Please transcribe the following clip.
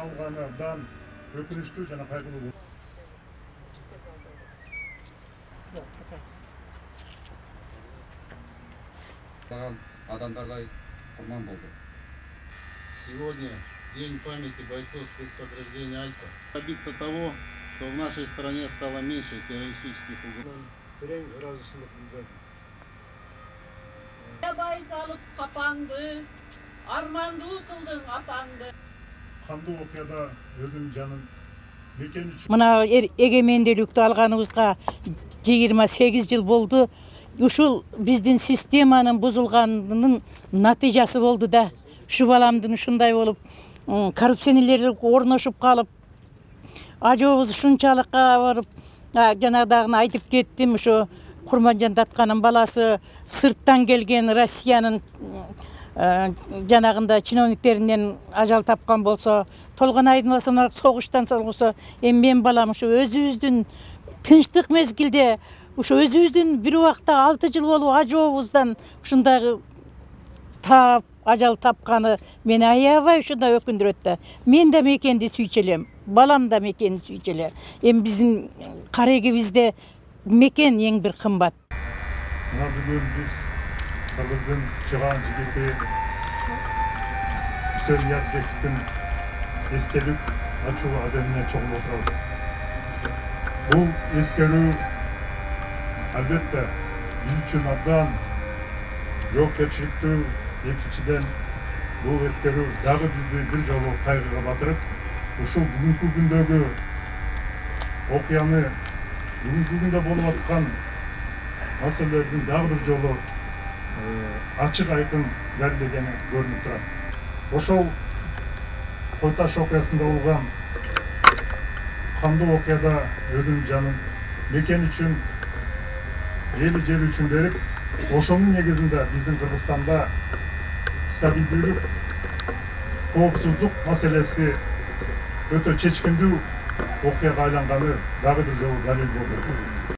алганы абдан өкүнүчтүү жана кайгылуу. Адамдардай курман болду. Сегодня день памяти бойцов спецподразделения «Альфа». Добиться того, что в нашей стране стало меньше террористических угроз. Байыз алып капаңды, армандуу кылдың атаңды. Кандуу окуяда өзүнүн жанын мекен үчүн. Мына эгемендүүлүктү алганыбызга 28 жыл болду. Ушул биздин системанын бузулганынын натыйжасы болду да. Ушу баламдын ушундай болуп, коррупционерлер орношуп калып, ажообуз ушунчалыкка барып, жанагыдагыны айтып кеттим, ушу Курманжан Датканын баласы сырттан келген Россиянын жанагында чиновниктеринен ажал тапкан болсо, Толгонайдын басына согуштан салгысы, эми мен балам ушу өзүбүздүн тынчтык мезгилде, ушу өзүбүздүн бир убакта 6 жыл болуп ажообуздан ушундай таап ажал тапканы мени аябай ушундай өкүндүрөт да. Мен да мекенди сүйчү элем, балам да мекенди сүйчү эле. Эми биздин карегибизде мекен эң бир кымбат. Мына бүгүн биз кыргыздын чыгаан жигити Үсен Ниязбековдун эстелик ачуу аземине чогулуп отурабыз. Бул эскерүү албетте биз үчүн абдан жоопкерчиликтүү. Экинчиден бул эскерүү дагы бизди бир жолу кайгыга батырып, ушул бүгүнкү күндөгү окуяны, бүгүнкү күндө болуп аткан маселелердин дагы бир жолу ачык айкын далилдегени көрүнүп турат. Ошол Кой Таш окуясында болгон кандуу окуяда өзүнүн жанын мекен үчүн, эли жери үчүн берип, ошонун негизинде биздин Кыргызстанда стабилдүүлүк, коопсуздук маселеси өтө чечкиндүү окуяга айланганы дагы бир жолу далил болду.